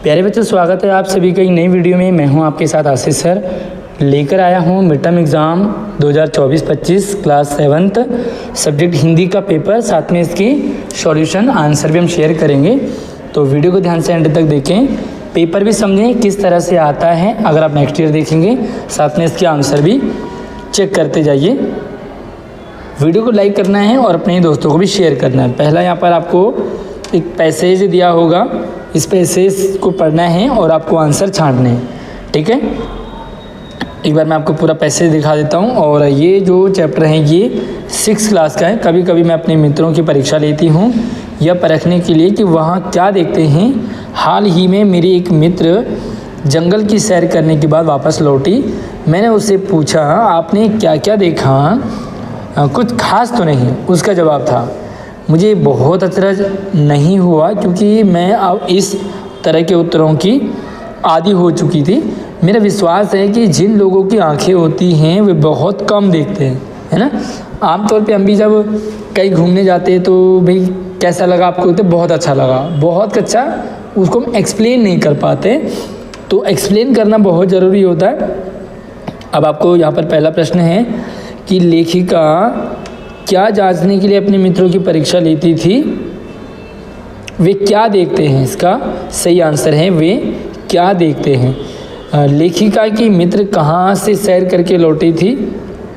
प्यारे बच्चों, स्वागत है आप सभी का एक नई वीडियो में। मैं हूं आपके साथ आशीष सर। लेकर आया हूं mid term exam 2024-25 class 7th subject Hindi का पेपर, साथ में इसकी सॉल्यूशन आंसर भी हम शेयर करेंगे। तो वीडियो को ध्यान से एंड तक देखें, पेपर भी समझें किस तरह से आता है। अगर आप नेक्स्ट ईयर देखेंगे, साथ में इसके आंसर भी चेक करते जाइए। वीडियो को लाइक करना है और अपने दोस्तों को भी शेयर करना है। पहला यहाँ पर आपको एक पैसेज दिया होगा, इस पैसेज को पढ़ना है और आपको आंसर छांटने हैं, ठीक है। एक बार मैं आपको पूरा पैसेज दिखा देता हूँ। और ये जो चैप्टर है ये 6th क्लास का है। कभी कभी मैं अपने मित्रों की परीक्षा लेती हूँ यह परखने के लिए कि वहाँ क्या देखते हैं। हाल ही में मेरी एक मित्र जंगल की सैर करने के बाद वापस लौटी। मैंने उससे पूछा, आपने क्या क्या देखा? कुछ खास तो नहीं, उसका जवाब था। मुझे बहुत अचरज नहीं हुआ क्योंकि मैं अब इस तरह के उत्तरों की आदी हो चुकी थी। मेरा विश्वास है कि जिन लोगों की आंखें होती हैं वे बहुत कम देखते हैं, है ना। आमतौर पे हम भी जब कहीं घूमने जाते हैं तो भाई कैसा लगा आपको, तो बहुत अच्छा लगा, बहुत अच्छा, उसको हम एक्सप्लेन नहीं कर पाते। तो एक्सप्लेन करना बहुत ज़रूरी होता है। अब आपको यहाँ पर पहला प्रश्न है कि लेखिका क्या जांचने के लिए अपने मित्रों की परीक्षा लेती थी? वे क्या देखते हैं? इसका सही आंसर है वे क्या देखते हैं। लेखिका की मित्र कहाँ से सैर करके लौटी थी?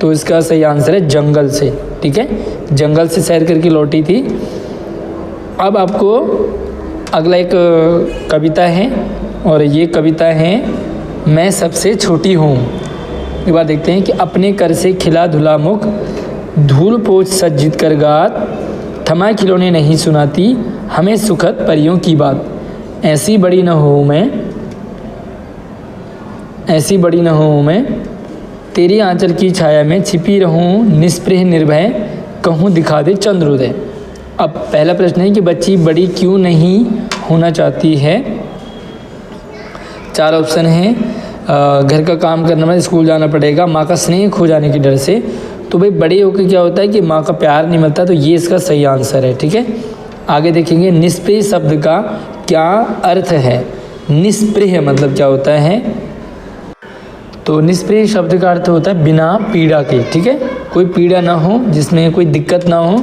तो इसका सही आंसर है जंगल से, ठीक है, जंगल से सैर करके लौटी थी। अब आपको अगला एक कविता है और ये कविता है मैं सबसे छोटी हूँ। एक बार देखते हैं कि अपने कर से खिला धुला मुख, धूल पोछ सज्जित कर गात, थमा खिलौने नहीं सुनाती हमें सुखद परियों की बात। ऐसी बड़ी न हो मैं, ऐसी बड़ी न हो मैं, तेरी आंचल की छाया में छिपी रहूं निष्प्रह निर्भय, कहूँ दिखा दे चंद्रोदय। अब पहला प्रश्न है कि बच्ची बड़ी क्यों नहीं होना चाहती है? 4 ऑप्शन हैं। घर का काम करना में स्कूल जाना पड़ेगा, माँ का स्नेह खो जाने के डर से। तो भाई बड़े होकर क्या होता है कि माँ का प्यार नहीं मिलता, तो ये इसका सही आंसर है, ठीक है। आगे देखेंगे निष्प्रिय शब्द का क्या अर्थ है? निष्प्रिय मतलब क्या होता है? तो निष्प्रिय शब्द का अर्थ होता है बिना पीड़ा के, ठीक है, कोई पीड़ा ना हो, जिसमें कोई दिक्कत ना हो।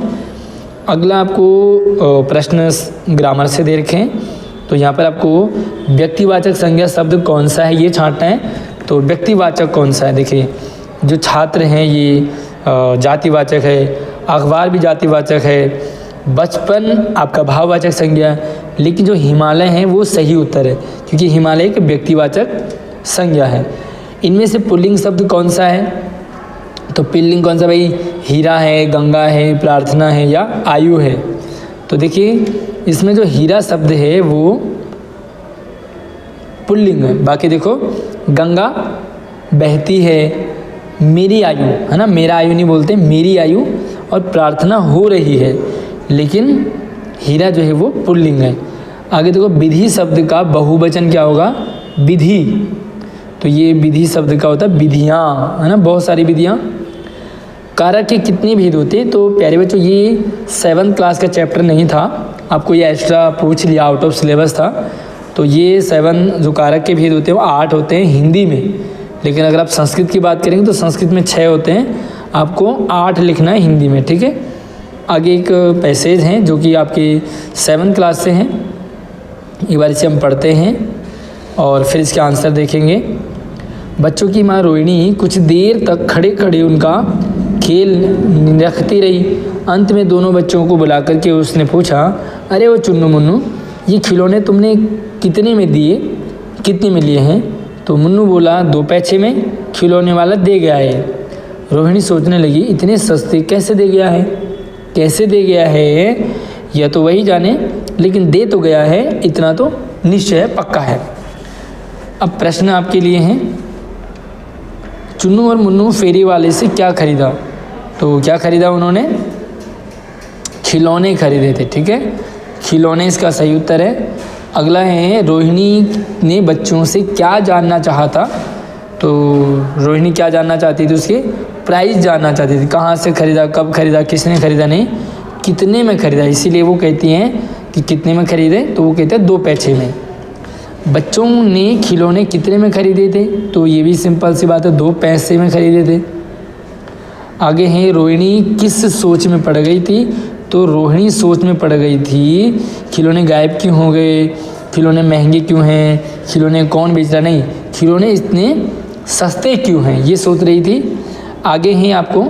अगला आपको प्रश्न ग्रामर से देखें तो यहाँ पर आपको व्यक्तिवाचक संज्ञा शब्द कौन सा है ये छांटना है। तो व्यक्तिवाचक कौन सा है? देखिए, जो छात्र हैं ये जातिवाचक है, अखबार भी जातिवाचक है, बचपन आपका भाववाचक संज्ञा, लेकिन जो हिमालय है वो सही उत्तर है क्योंकि हिमालय एक व्यक्तिवाचक संज्ञा है। इनमें से पुल्लिंग शब्द कौन सा है? तो पुल्लिंग कौन सा भाई? हीरा है, गंगा है, प्रार्थना है या आयु है। तो देखिए इसमें जो हीरा शब्द है वो पुल्लिंग है। बाकी देखो गंगा बहती है, मेरी आयु है ना, मेरा आयु नहीं बोलते, मेरी आयु, और प्रार्थना हो रही है, लेकिन हीरा जो है वो पुल्लिंग है। आगे देखो विधि शब्द का बहुवचन क्या होगा? विधि। तो ये विधि शब्द का होता है विधियाँ, है ना, बहुत सारी विधियाँ। कारक के कितने भेद होते हैं? तो प्यारे बच्चों ये 7th क्लास का चैप्टर नहीं था, आपको ये एक्स्ट्रा पूछ लिया, आउट ऑफ सिलेबस था। तो ये 7 जो कारक के भेद होते हैं वो 8 होते हैं हिंदी में, लेकिन अगर आप संस्कृत की बात करेंगे तो संस्कृत में 6 होते हैं, आपको 8 लिखना है हिंदी में, ठीक है। आगे एक पैसेज हैं जो कि आपके 7th क्लास से हैं, एक बार इसे हम पढ़ते हैं और फिर इसके आंसर देखेंगे। बच्चों की माँ रोहिणी कुछ देर तक खड़े खड़े उनका खेल निरखती रही। अंत में दोनों बच्चों को बुला करके उसने पूछा, अरे वो चुन्नू मुन्नू, ये खिलौने तुमने कितने में दिए, कितने में लिए हैं? तो मुन्नू बोला 2 पैसे में, खिलौने वाला दे गया है। रोहिणी सोचने लगी, इतने सस्ते कैसे दे गया है, कैसे दे गया है, यह तो वही जाने, लेकिन दे तो गया है, इतना तो निश्चय पक्का है। अब प्रश्न आपके लिए हैं, चुन्नू और मुन्नू फेरी वाले से क्या खरीदा? तो क्या खरीदा उन्होंने? खिलौने खरीदे थे, ठीक है, खिलौने इसका सही उत्तर है। अगला है रोहिणी ने बच्चों से क्या जानना चाहा था? तो रोहिणी क्या जानना चाहती थी? उसके प्राइस जानना चाहती थी, कहाँ से खरीदा, कब खरीदा, किसने खरीदा, नहीं कितने में खरीदा। इसीलिए वो कहती हैं कि कितने में खरीदे, तो वो कहते हैं 2 पैसे में। बच्चों ने खिलौने कितने में खरीदे थे? तो ये भी सिंपल सी बात है, 2 पैसे में खरीदे थे। आगे हैं रोहिणी किस सोच में पड़ गई थी? तो रोहिणी सोच में पड़ गई थी खिलौने गायब क्यों हो गए, खिलौने महंगे क्यों हैं, खिलौने कौन बेच रहा, नहीं खिलौने इतने सस्ते क्यों हैं, ये सोच रही थी। आगे हैं आपको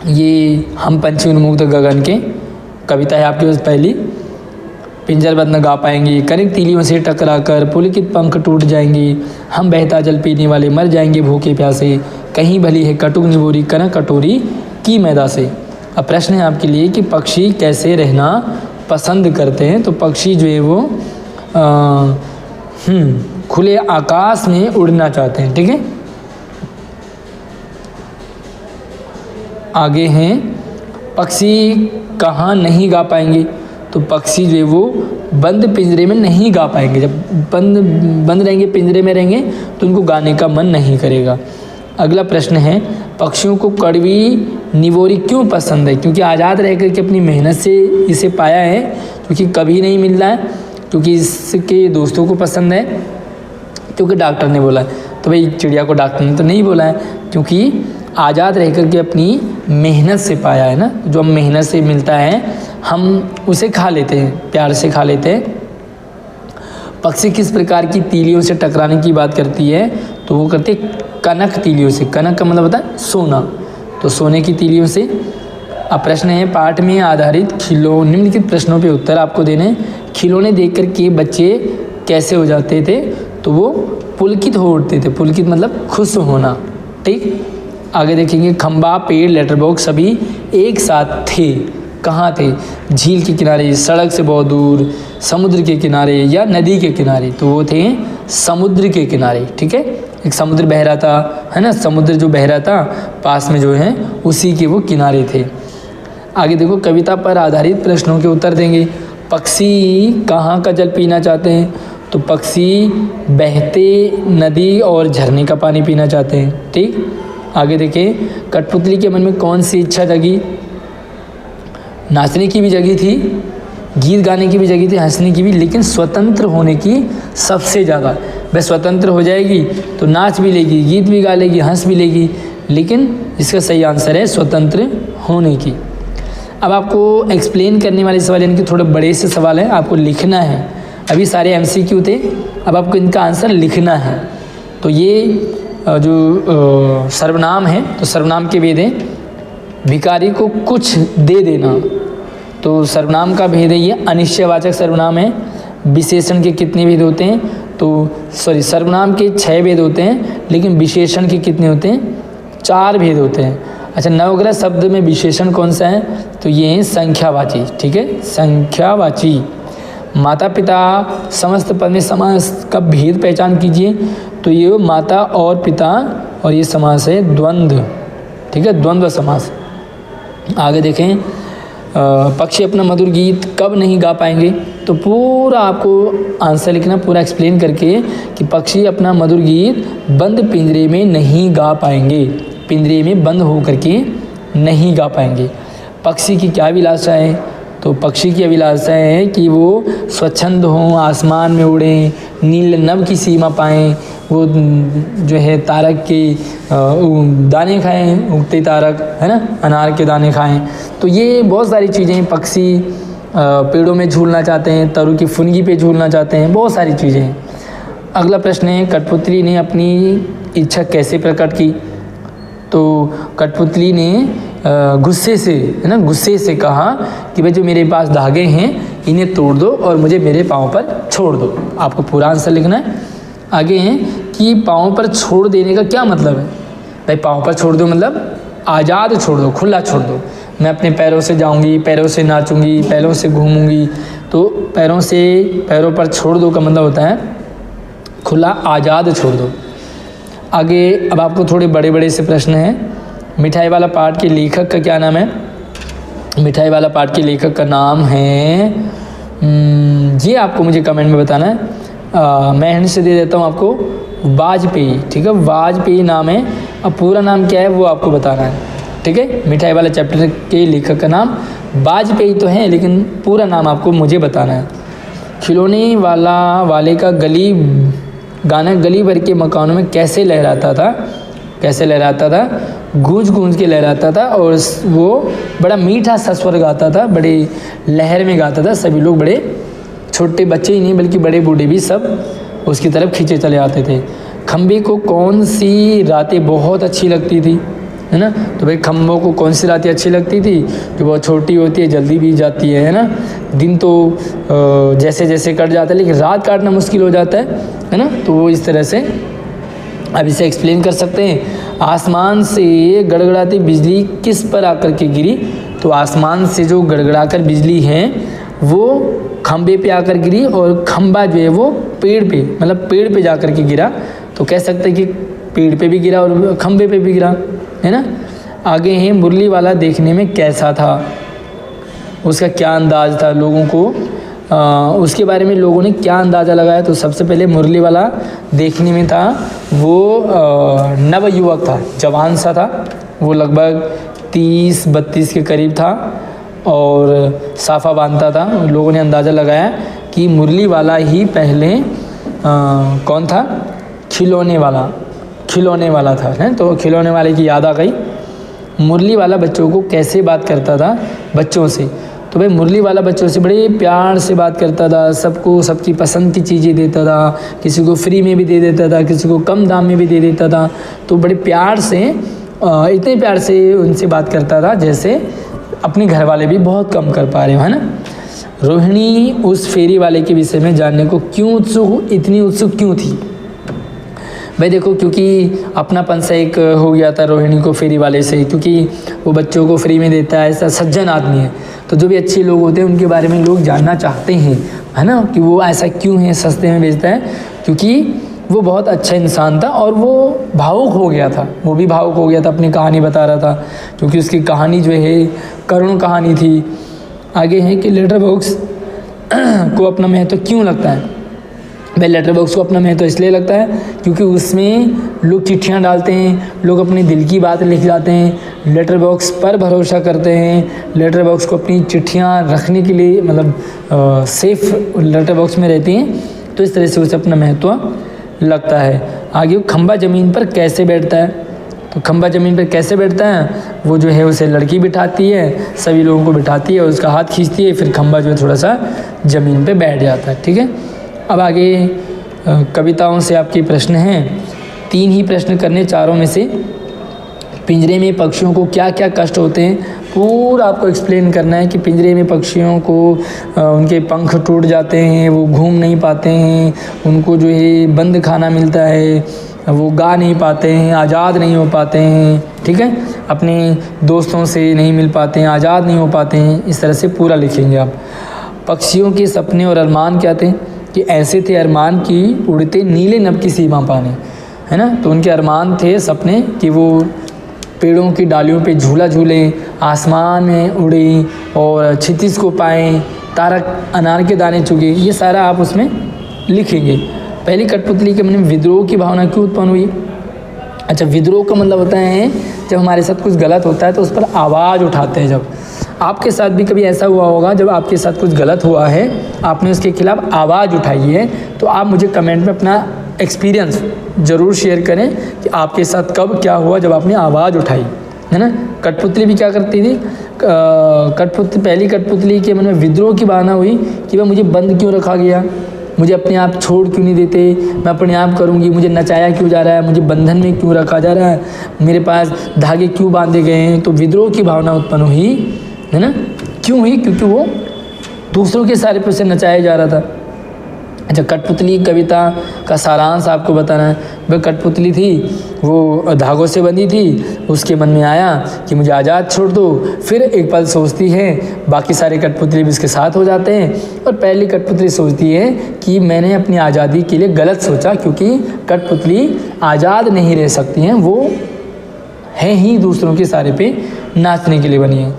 ये हम पंछी उन्मुक्त गगन के कविता है आपके पास पहली। पिंजरबद्ध न गा पाएंगे, कनक तीलियों से टकराकर पुलकित पंख टूट जाएंगे, हम बहता जल पीने वाले मर जाएंगे भूखे प्यासे, कहीं भली है कटुक निबोरी कनक कटोरी की मैदा से। अब प्रश्न है आपके लिए कि पक्षी कैसे रहना पसंद करते हैं? तो पक्षी जो है वो खुले आकाश में उड़ना चाहते हैं, ठीक है। आगे हैं पक्षी कहाँ नहीं गा पाएंगे? तो पक्षी जो है वो बंद पिंजरे में नहीं गा पाएंगे। जब बंद रहेंगे, पिंजरे में रहेंगे, तो उनको गाने का मन नहीं करेगा। अगला प्रश्न है पक्षियों को कड़वी निबोरी क्यों पसंद है? क्योंकि आज़ाद रह कर के अपनी मेहनत से इसे पाया है, क्योंकि कभी नहीं मिल रहा है, क्योंकि इसके दोस्तों को पसंद है, क्योंकि डॉक्टर ने बोला है। तो भाई चिड़िया को डॉक्टर ने तो नहीं बोला है, क्योंकि आज़ाद रह कर के अपनी मेहनत से पाया है ना। जो हम मेहनत से मिलता है हम उसे खा लेते हैं, प्यार से खा लेते हैं। पक्षी किस प्रकार की तीलियों से टकराने की बात करती है? तो वो करती है कनक तीलियों से। कनक का मतलब होता है सोना, तो सोने की तीलियों से। अब प्रश्न है पाठ में आधारित निम्नलिखित प्रश्नों पे उत्तर आपको देने। खिलौने देख कर के बच्चे कैसे हो जाते थे? तो वो पुलकित हो उठते थे। पुलकित मतलब खुश होना, ठीक। आगे देखेंगे खंबा, पेड़, लेटर बॉक्स सभी एक साथ थे। कहाँ थे? झील के किनारे, सड़क से बहुत दूर, समुद्र के किनारे या नदी के किनारे। तो वो थे समुद्र के किनारे, ठीक है। एक समुद्र बह रहा था, है ना, समुद्र जो बह रहा था पास में जो है उसी के वो किनारे थे। आगे देखो कविता पर आधारित प्रश्नों के उत्तर देंगे। पक्षी कहाँ का जल पीना चाहते हैं? तो पक्षी बहते नदी और झरने का पानी पीना चाहते हैं, ठीक। आगे देखें कठपुतली के मन में कौन सी इच्छा जगी? नाचने की भी जगी थी, गीत गाने की भी जगी थी, हंसने की भी, लेकिन स्वतंत्र होने की सबसे ज़्यादा। वह स्वतंत्र हो जाएगी तो नाच भी लेगी, गीत भी गा लेगी, हंस भी लेगी, लेकिन इसका सही आंसर है स्वतंत्र होने की। अब आपको एक्सप्लेन करने वाले सवाल यानी कि थोड़े बड़े से सवाल हैं, आपको लिखना है। अभी सारे MCQ थे, अब आपको इनका आंसर लिखना है। तो ये जो सर्वनाम है, तो सर्वनाम के भेद हैं। भिखारी को कुछ दे देना, तो सर्वनाम का भेद है ये अनिश्चयवाचक सर्वनाम है। विशेषण के कितने भेद होते हैं? तो सर्वनाम के 6 भेद होते हैं, लेकिन विशेषण के कितने होते हैं? 4 भेद होते हैं। अच्छा, नवग्रह शब्द में विशेषण कौन सा है? तो ये है संख्यावाची, ठीक है, संख्यावाची। माता पिता समस्त पद में समास का भेद पहचान कीजिए। तो ये माता और पिता, और ये समास है द्वंद्व, ठीक है, द्वंद्व समास। आगे देखें पक्षी अपना मधुर गीत कब नहीं गा पाएंगे? तो पूरा आपको आंसर लिखना, पूरा एक्सप्लेन करके कि पक्षी अपना मधुर गीत बंद पिंजरे में नहीं गा पाएंगे, पिंजरे में बंद हो करके नहीं गा पाएंगे। पक्षी की क्या अभिलाषा है? तो पक्षी की अभिलाषा है कि वो स्वच्छंद हों, आसमान में उड़ें, नील नभ की सीमा पाएँ, वो जो है तारक के दाने खाएं, उगते तारक, है ना, अनार के दाने खाएं। तो ये बहुत सारी चीज़ें, पक्षी पेड़ों में झूलना चाहते हैं, तरू की फुनगी पे झूलना चाहते हैं, बहुत सारी चीज़ें हैं। अगला प्रश्न है कठपुतली ने अपनी इच्छा कैसे प्रकट की? तो कठपुतली ने गुस्से से, है ना, गुस्से से कहा कि भाई जो मेरे पास धागे हैं इन्हें तोड़ दो और मुझे मेरे पाँव पर छोड़ दो। आपको पूरा आंसर लिखना है। आगे हैं कि पाँव पर छोड़ देने का क्या मतलब है? भाई पाँव पर छोड़ दो मतलब आज़ाद छोड़ दो, खुला छोड़ दो। मैं अपने पैरों से जाऊंगी, पैरों से नाचूंगी, पैरों से घूमूंगी। तो पैरों पर छोड़ दो का मतलब होता है खुला आज़ाद छोड़ दो। आगे अब आपको थोड़े बड़े बड़े से प्रश्न हैं। मिठाई वाला पाठ के लेखक का क्या नाम है? मिठाई वाला पाठ के लेखक का नाम है, ये आपको मुझे कमेंट में बताना है। मैं हिंट से दे देता हूँ आपको, वाजपेयी, ठीक है, वाजपेयी नाम है। अब पूरा नाम क्या है वो आपको बताना है, ठीक है। मिठाई वाला चैप्टर के लेखक का नाम वाजपेयी तो है, लेकिन पूरा नाम आपको मुझे बताना है। खिलौने वाले का गाना गली भर के मकानों में कैसे लहराता था, गूंज गूंज के लहराता था, और वो बड़ा मीठा सा स्वर गाता था, बड़े लहर में गाता था। सभी लोग, बड़े छोटे बच्चे ही नहीं बल्कि बड़े बूढ़े भी सब उसकी तरफ खींचे चले आते थे। खंबे को कौन सी रातें बहुत अच्छी लगती थी, है ना? तो भाई खम्भों को कौन सी रातें अच्छी लगती थी? जो बहुत छोटी होती है, जल्दी बीत जाती है ना? दिन तो जैसे जैसे कट जाता है, लेकिन रात काटना मुश्किल हो जाता है ना? तो वो इस तरह से अब इसे एक्सप्लेन कर सकते हैं। आसमान से गड़गड़ाती बिजली किस पर आकर के गिरी? तो आसमान से जो गड़गड़ाकर बिजली है वो खंबे पे आकर गिरी, और खंबा जो है वो पेड़ पे, मतलब पेड़ पे जाकर के गिरा। तो कह सकते हैं कि पेड़ पे भी गिरा और खंबे पे भी गिरा, है ना? आगे है, मुरली वाला देखने में कैसा था? उसका क्या अंदाज था? लोगों को उसके बारे में लोगों ने क्या अंदाज़ा लगाया? तो सबसे पहले मुरली वाला देखने में था वो नवयुवक था, जवान सा था, वो लगभग 30-32 के करीब था और साफा बांधता था। लोगों ने अंदाज़ा लगाया कि मुरली वाला ही पहले कौन था? खिलौने वाला था, है? तो खिलौने वाले की याद आ गई। मुरली वाला बच्चों को कैसे बात करता था? बच्चों से। तो भाई मुरली वाला बच्चों से बड़े प्यार से बात करता था, सबको सबकी पसंद की चीज़ें देता था, किसी को फ्री में भी दे देता था, किसी को कम दाम में भी दे देता था। तो बड़े प्यार से, इतने प्यार से उनसे बात करता था जैसे अपने घर वाले भी बहुत कम कर पा रहे हो, है ना? रोहिणी उस फेरी वाले के विषय में जानने को इतनी उत्सुक क्यों थी? भाई देखो, क्योंकि अपनापन सा एक हो गया था रोहिणी को फेरी वाले से, क्योंकि वो बच्चों को फ्री में देता है, ऐसा सज्जन आदमी है। तो जो भी अच्छे लोग होते हैं उनके बारे में लोग जानना चाहते हैं, है ना? कि वो ऐसा क्यों है, सस्ते में बेचता है, क्योंकि वो बहुत अच्छा इंसान था और वो भावुक हो गया था। वो भी भावुक हो गया था, अपनी कहानी बता रहा था, क्योंकि उसकी कहानी जो है करुण कहानी थी। आगे है कि लेटर बॉक्स को अपना महत्व क्यों लगता है? भाई लेटर बॉक्स को अपना महत्व इसलिए लगता है क्योंकि उसमें लोग चिट्ठियाँ डालते हैं, लोग अपने दिल की बात लिख जाते हैं, लेटर बॉक्स पर भरोसा करते हैं, लेटर बॉक्स को अपनी चिट्ठियाँ रखने के लिए, मतलब सेफ लेटर बॉक्स में रहती हैं। तो इस तरह से उसे अपना महत्व लगता है। आगे, खंबा ज़मीन पर कैसे बैठता है? तो खंबा ज़मीन पर कैसे बैठता है? वो जो है उसे लड़की बिठाती है, सभी लोगों को बिठाती है और उसका हाथ खींचती है, फिर खंबा जो है थोड़ा सा ज़मीन पे बैठ जाता है। ठीक है, अब आगे कविताओं से आपके प्रश्न हैं। 3 ही प्रश्न करने, चारों में से। पिंजरे में पक्षियों को क्या क्या कष्ट होते हैं, पूरा आपको एक्सप्लेन करना है कि पिंजरे में पक्षियों को उनके पंख टूट जाते हैं, वो घूम नहीं पाते हैं, उनको जो है बंद खाना मिलता है, वो गा नहीं पाते हैं, आज़ाद नहीं हो पाते हैं। ठीक है, अपने दोस्तों से नहीं मिल पाते हैं, आज़ाद नहीं हो पाते हैं। इस तरह से पूरा लिखेंगे आप। पक्षियों के सपने और अरमान क्या थे? कि ऐसे थे अरमान की उड़ते नीले नभ की सीमा पाने, है ना? तो उनके अरमान थे, सपने, कि वो पेड़ों की डालियों पे झूला झूलें, आसमान में उड़ें और क्षितिज को पाएँ, तारा अनार के दाने चुगे। ये सारा आप उसमें लिखेंगे। पहली कठपुतली के मन में विद्रोह की भावना क्यों उत्पन्न हुई? अच्छा, विद्रोह का मतलब होता है जब हमारे साथ कुछ गलत होता है तो उस पर आवाज़ उठाते हैं। जब आपके साथ भी कभी ऐसा हुआ होगा, जब आपके साथ कुछ गलत हुआ है, आपने उसके खिलाफ आवाज़ उठाई है, तो आप मुझे कमेंट में अपना एक्सपीरियंस ज़रूर शेयर करें कि आपके साथ कब क्या हुआ जब आपने आवाज़ उठाई, है ना? कठपुतली भी क्या करती थी? पहली कठपुतली के मन में विद्रोह की भावना हुई कि वह मुझे बंद क्यों रखा गया, मुझे अपने आप छोड़ क्यों नहीं देते, मैं अपने आप करूँगी, मुझे नचाया क्यों जा रहा है, मुझे बंधन में क्यों रखा जा रहा है, मेरे पास धागे क्यों बांधे गए हैं। तो विद्रोह की भावना उत्पन्न हुई, है ना? क्यों हुई? क्योंकि वो दूसरों के सारे पे उसे नचाया जा रहा था। अच्छा, कठपुतली कविता का सारांश आपको बताना है। वह कठपुतली थी, वो धागों से बंधी थी, उसके मन में आया कि मुझे आज़ाद छोड़ दो। फिर एक पल सोचती है, बाकी सारे कठपुतली भी उसके साथ हो जाते हैं, और पहली कठपुतली सोचती है कि मैंने अपनी आज़ादी के लिए गलत सोचा, क्योंकि कठपुतली आज़ाद नहीं रह सकती हैं, वो हैं ही दूसरों के सारे पे नाचने के लिए बनी है।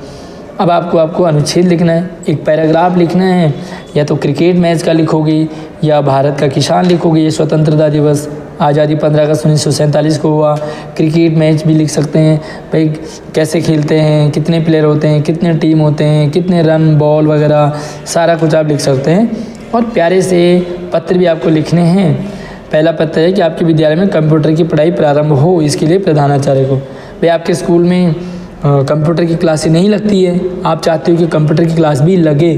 अब आपको अनुच्छेद लिखना है, एक पैराग्राफ लिखना है, या तो क्रिकेट मैच का लिखोगे या भारत का किसान लिखोगे। ये स्वतंत्रता दिवस आज़ादी 15 अगस्त 1947 को हुआ। क्रिकेट मैच भी लिख सकते हैं, भाई कैसे खेलते हैं, कितने प्लेयर होते हैं, कितने टीम होते हैं, कितने रन, बॉल वगैरह सारा कुछ आप लिख सकते हैं। और प्यारे से पत्र भी आपको लिखने हैं। पहला पत्र है कि आपके विद्यालय में कंप्यूटर की पढ़ाई प्रारंभ हो, इसके लिए प्रधानाचार्य को। भाई आपके स्कूल में कंप्यूटर की क्लासें नहीं लगती है, आप चाहते हो कि कंप्यूटर की क्लास भी लगे,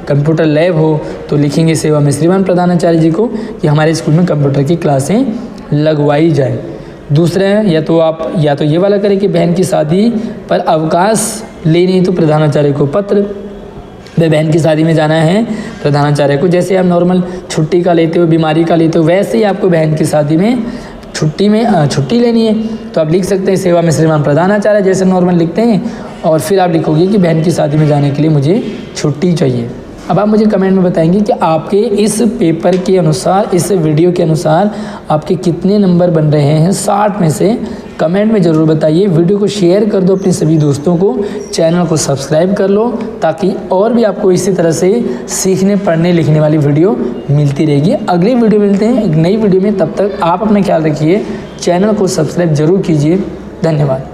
कंप्यूटर लैब हो, तो लिखेंगे सेवा में श्रीमान प्रधानाचार्य जी को कि हमारे स्कूल में कंप्यूटर की क्लासें लगवाई जाए। दूसरा है या तो ये वाला करें कि बहन की शादी पर अवकाश लेनी है तो प्रधानाचार्य को पत्र। वे बहन की शादी में जाना है प्रधानाचार्य को, जैसे आप नॉर्मल छुट्टी का लेते हो, बीमारी का लेते हो, वैसे ही आपको बहन की शादी में छुट्टी लेनी है तो आप लिख सकते हैं सेवा में श्रीमान प्रधानाचार्य, जैसे नॉर्मल लिखते हैं, और फिर आप लिखोगे कि बहन की शादी में जाने के लिए मुझे छुट्टी चाहिए। अब आप मुझे कमेंट में बताएंगे कि आपके इस पेपर के अनुसार, इस वीडियो के अनुसार आपके कितने नंबर बन रहे हैं 60 में से। कमेंट में ज़रूर बताइए। वीडियो को शेयर कर दो अपने सभी दोस्तों को, चैनल को सब्सक्राइब कर लो ताकि और भी आपको इसी तरह से सीखने पढ़ने लिखने वाली वीडियो मिलती रहेगी। अगली वीडियो मिलते हैं एक नई वीडियो में, तब तक आप अपना ख्याल रखिए, चैनल को सब्सक्राइब जरूर कीजिए। धन्यवाद।